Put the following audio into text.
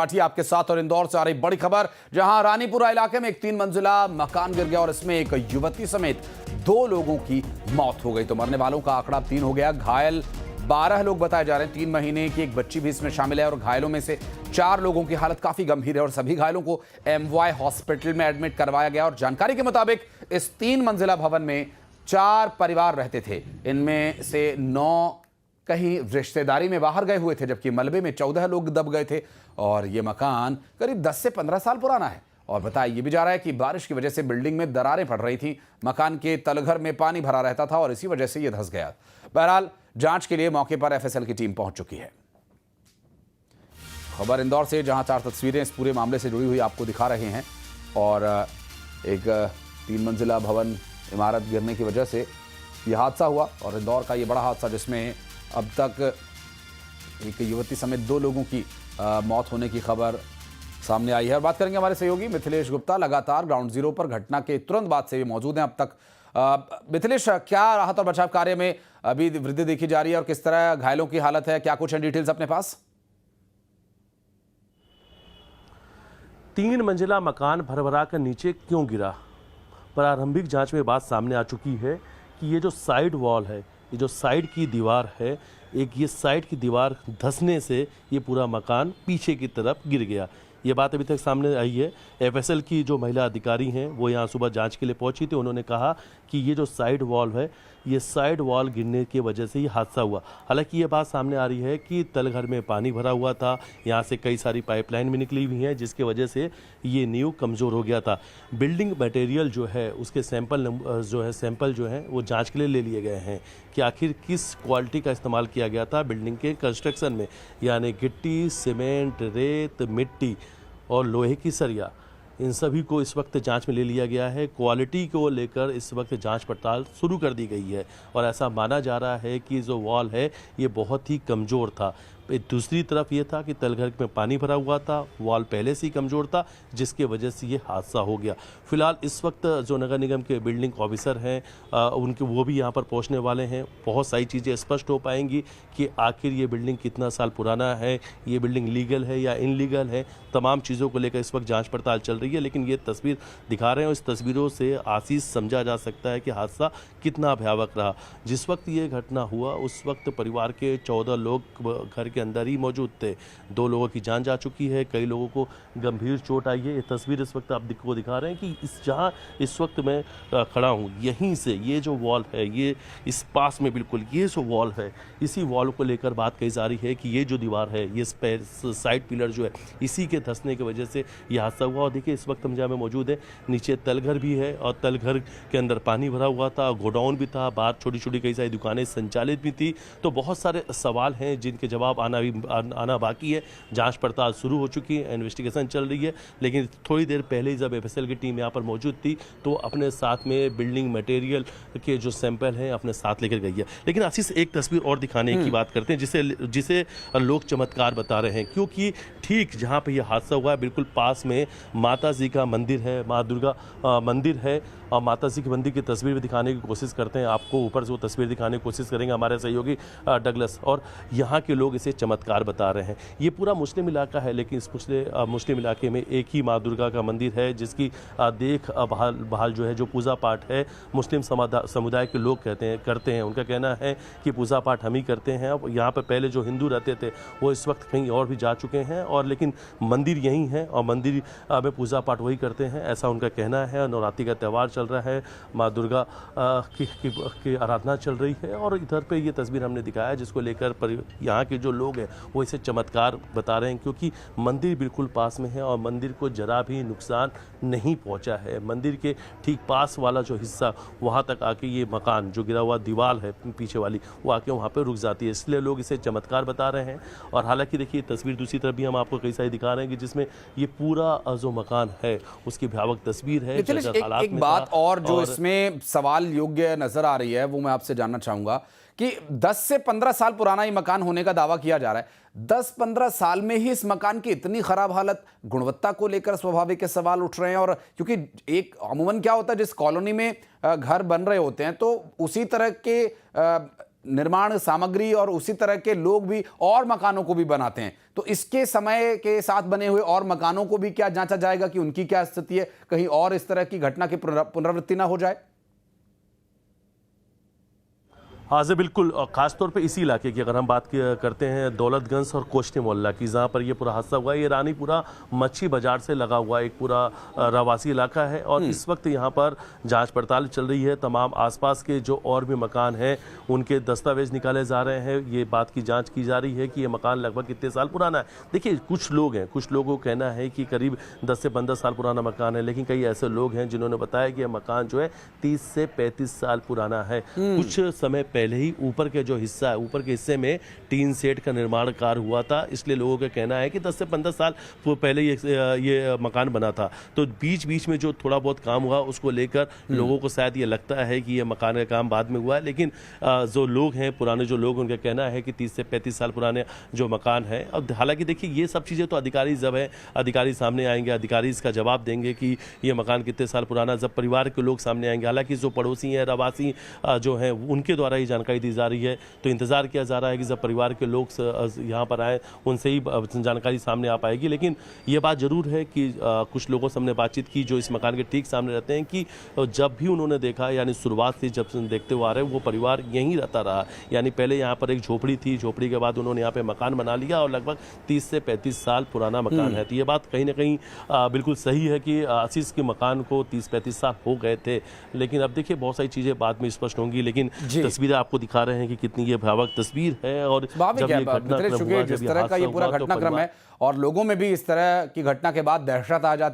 पाठी आपके साथ और इंदौर से आ रही बड़ी खबर, जहां रानीपुरा इलाके में एक 3 मंजिला मकान गिर गया और इसमें एक युवती समेत 2 लोगों की मौत हो गई। तो मरने वालों का आंकड़ा 3 हो गया। घायल 12 लोग बताए जा रहे हैं। 3 महीने की एक बच्ची भी इसमें शामिल है और घायलों में से 4 लोगों की हालत काफी गंभीर है और सभी घायलों को MY हॉस्पिटल में एडमिट करवाया गया। और जानकारी के मुताबिक इस 3 मंजिला भवन में 4 परिवार रहते थे। इनमें से 9 कहीं रिश्तेदारी में बाहर गए हुए थे, जबकि मलबे में 14 लोग दब गए थे। और यह मकान करीब 10 से 15 साल पुराना है। और बताया यह भी जा रहा है कि बारिश की वजह से बिल्डिंग में दरारें पड़ रही थी। मकान के तलघर में पानी भरा रहता था और इसी वजह से यह धंस गया। बहरहाल जांच के लिए मौके पर FSL की टीम पहुंच चुकी है। खबर इंदौर से, जहां 4 तस्वीरें इस पूरे मामले से जुड़ी हुई आपको दिखा रहे हैं। और एक 3 मंजिला भवन इमारत गिरने की वजह से यह हादसा हुआ और इंदौर का यह बड़ा हादसा, जिसमें अब तक एक युवती समेत 2 लोगों की मौत होने की खबर सामने आई है। और बात करेंगे हमारे सहयोगी मिथिलेश गुप्ता, लगातार ग्राउंड जीरो पर घटना के तुरंत बाद से भी मौजूद हैं अब तक। मिथिलेश, क्या राहत और बचाव कार्य में अभी वृद्धि देखी जा रही है और किस तरह घायलों की हालत है, क्या कुछ है डिटेल्स अपने पास? 3 मंजिला मकान भरभरा कर नीचे क्यों गिरा? प्रारंभिक जांच में बात सामने आ चुकी है कि ये जो साइड वॉल है, ये जो साइड की दीवार है, ये साइड की दीवार धंसने से ये पूरा मकान पीछे की तरफ गिर गया। ये बात अभी तक सामने आई है। FSL की जो महिला अधिकारी हैं वो यहाँ सुबह जांच के लिए पहुंची थी। उन्होंने कहा कि ये जो साइड वॉल है, ये साइड वॉल गिरने की वजह से ये हादसा हुआ। हालांकि ये बात सामने आ रही है कि तलघर में पानी भरा हुआ था, यहाँ से कई सारी पाइपलाइन भी निकली हुई हैं, जिसकी वजह से ये नींव कमज़ोर हो गया था। बिल्डिंग मटेरियल जो है उसके सैंपल जो हैं वो जांच के लिए ले लिए गए हैं कि आखिर किस क्वालिटी का इस्तेमाल किया गया था बिल्डिंग के कंस्ट्रक्शन में, यानी गिट्टी, सीमेंट, रेत, मिट्टी और लोहे की सरिया। इन सभी को इस वक्त जांच में ले लिया गया है। क्वालिटी को लेकर इस वक्त जांच पड़ताल शुरू कर दी गई है और ऐसा माना जा रहा है कि जो वॉल है ये बहुत ही कमज़ोर था। दूसरी तरफ ये था कि तलघर में पानी भरा हुआ था, वॉल पहले से ही कमज़ोर था, जिसके वजह से ये हादसा हो गया। फिलहाल इस वक्त जो नगर निगम के बिल्डिंग ऑफिसर हैं उनके वो भी यहाँ पर पहुँचने वाले हैं। बहुत सारी चीज़ें स्पष्ट हो पाएंगी कि आखिर ये बिल्डिंग कितना साल पुराना है, ये बिल्डिंग लीगल है या इनलीगल है। तमाम चीज़ों को लेकर इस वक्त जाँच पड़ताल चल रही है। लेकिन ये तस्वीर दिखा रहे हैं, इस तस्वीरों से आशीष समझा जा सकता है कि हादसा कितना भयावह रहा। जिस वक्त ये घटना हुआ उस वक्त परिवार के 14 लोग घर के अंदर ही मौजूद थे। 2 लोगों की जान जा चुकी है, कई लोगों को गंभीर चोट आई है। ये तस्वीर इस वक्त आपको दिखा रहे हैं कि जहां इस वक्त मैं खड़ा हूं, यहीं से ये जो वॉल है, ये इस पास में बिल्कुल ये जो वॉल है, इसी वॉल को लेकर बात कही जा रही है कि ये जो दीवार है, ये साइड पिलर जो है, इसी के धंसने की वजह से यह हादसा हुआ। और देखिए इस वक्त हम जहाँ में मौजूद है, नीचे तलघर भी है और तलघर के अंदर पानी भरा हुआ था, गोडाउन भी था, बाहर छोटी छोटी कई सारी दुकानें संचालित भी थी। तो बहुत सारे सवाल हैं जिनके जवाब आना बाकी है। जांच पड़ताल शुरू हो चुकी है, इन्वेस्टिगेशन चल रही है। लेकिन थोड़ी देर पहले ही जब FSL की टीम यहाँ पर मौजूद थी तो अपने साथ में बिल्डिंग मटेरियल के जो सैंपल हैं अपने साथ लेकर गई है। लेकिन आशीष, एक तस्वीर और दिखाने की बात करते हैं जिसे लोग चमत्कार बता रहे हैं, क्योंकि ठीक जहाँ पर यह हादसा हुआ है बिल्कुल पास में माता जी का मंदिर है, माँ दुर्गा मंदिर है। और माता जी के मंदिर की तस्वीर भी दिखाने की कोशिश करते हैं, आपको ऊपर से वो तस्वीर दिखाने की कोशिश करेंगे हमारे सहयोगी डगलस। और यहाँ के लोग इसे चमत्कार बता रहे हैं। ये पूरा मुस्लिम इलाका है, लेकिन इस मुस्लिम इलाके में एक ही माँ दुर्गा का मंदिर है, जिसकी देख भाल जो है, जो पूजा पाठ है, मुस्लिम समुदाय के लोग करते हैं। उनका कहना है कि पूजा पाठ हम ही करते हैं। अब यहाँ पर पहले जो हिंदू रहते थे वो इस वक्त कहीं और भी जा चुके हैं, और लेकिन मंदिर यहीं है और मंदिर में पूजा पाठ वही करते हैं, ऐसा उनका कहना है। नवरात्रि का त्यौहार चल रहा है, माँ दुर्गा की आराधना चल रही है। और इधर पे ये तस्वीर हमने दिखाया जिसको लेकर यहाँ के जो लोग हैं वो इसे चमत्कार बता रहे हैं, क्योंकि मंदिर बिल्कुल पास में है और मंदिर को जरा भी नुकसान नहीं पहुंचा है। मंदिर के ठीक पास वाला जो हिस्सा, वहां तक आके ये मकान जो गिरा हुआ दीवार है पीछे वाली, वो आके वहां पे रुक जाती है, इसलिए लोग इसे चमत्कार बता रहे हैं। और हालांकि देखिए तस्वीर दूसरी तरफ भी हम आपको कई सारी दिखा रहे हैं कि जिसमें ये पूरा जो मकान है उसकी भयावह तस्वीर है। एक बात और जो इसमें सवाल योग्य नजर आ रही है वो मैं आपसे जानना चाहूंगा कि 10 से 15 साल पुराना ये मकान होने का दावा किया जा रहा है। 10-15 साल में ही इस मकान की इतनी खराब हालत, गुणवत्ता को लेकर स्वाभाविक सवाल उठ रहे हैं। और क्योंकि एक अमूमन क्या होता है, जिस कॉलोनी में घर बन रहे होते हैं तो उसी तरह के निर्माण सामग्री और उसी तरह के लोग भी और मकानों को भी बनाते हैं, तो इसके समय के साथ बने हुए और मकानों को भी क्या जांचा जाएगा कि उनकी क्या स्थिति है, कहीं और इस तरह की घटना की पुनरावृत्ति ना हो जाए? हाँ जी बिल्कुल, और ख़ासतौर पे इसी इलाके की अगर हम बात करते हैं दौलतगंज और कोष्टी मोहल्ला की, जहाँ पर ये पूरा हादसा हुआ है, ये रानीपुरा मच्छी बाजार से लगा हुआ एक पूरा रवासी इलाका है और इस वक्त यहाँ पर जांच पड़ताल चल रही है। तमाम आसपास के जो और भी मकान हैं उनके दस्तावेज निकाले जा रहे हैं, ये बात की जाँच की जा रही है कि ये मकान लगभग कितने साल पुराना है। देखिए कुछ लोग हैं, कुछ लोगों का कहना है कि करीब 10 से 15 साल पुराना मकान है, लेकिन कई ऐसे लोग हैं जिन्होंने बताया कि यह मकान जो है 30 से 35 साल पुराना है। कुछ समय पहले ही ऊपर के जो हिस्सा है, ऊपर के हिस्से में टीन सेट का निर्माण कार्य हुआ था, इसलिए लोगों का कहना है कि 10 से 15 साल पहले ये मकान बना था। तो बीच बीच में जो थोड़ा बहुत काम हुआ उसको लेकर लोगों को शायद ये लगता है कि ये मकान का काम बाद में हुआ है, लेकिन जो लोग हैं, पुराने जो लोग, उनका कहना है कि 30 से 35 साल पुराने जो मकान है। अब हालांकि देखिए ये सब चीज़ें तो अधिकारी जब है, अधिकारी सामने आएंगे, अधिकारी इसका जवाब देंगे कि ये मकान कितने साल पुराना, जब परिवार के लोग सामने आएंगे। हालांकि जो पड़ोसी हैं, रवासी जो हैं, उनके द्वारा ही जानकारी दी जा रही है, तो इंतजार किया जा रहा है कि जब परिवार के लोग यहाँ पर आए उनसे ही जानकारी सामने आ पाएगी। लेकिन ये बात जरूर है कि कुछ लोगों से हमने बातचीत की जो इस मकान के ठीक सामने रहते हैं कि जब भी उन्होंने देखा, यानी शुरुआत से जब से देखते हुए आ रहे हैं, वो परिवार यहीं रहता रहा। यानी पहले यहाँ पर एक झोपड़ी थी, झोपड़ी के बाद उन्होंने यहाँ पे मकान बना लिया और लगभग 30 से 35 साल पुराना मकान है। तो ये बात कहीं ना कहीं बिल्कुल सही है कि आशीष के मकान को 30-35 साल हो गए थे। लेकिन अब देखिए बहुत सारी चीजें बाद में स्पष्ट होंगी, लेकिन तस्वीरें आपको दिखा रहे हैं कि कितनी ये भयावह तस्वीर है। और जब ये घटनाक्रम हुआ, जिस तरह का ये पूरा घटनाक्रम है और लोगों में भी इस तरह की घटना के बाद दहशत आ जाती है।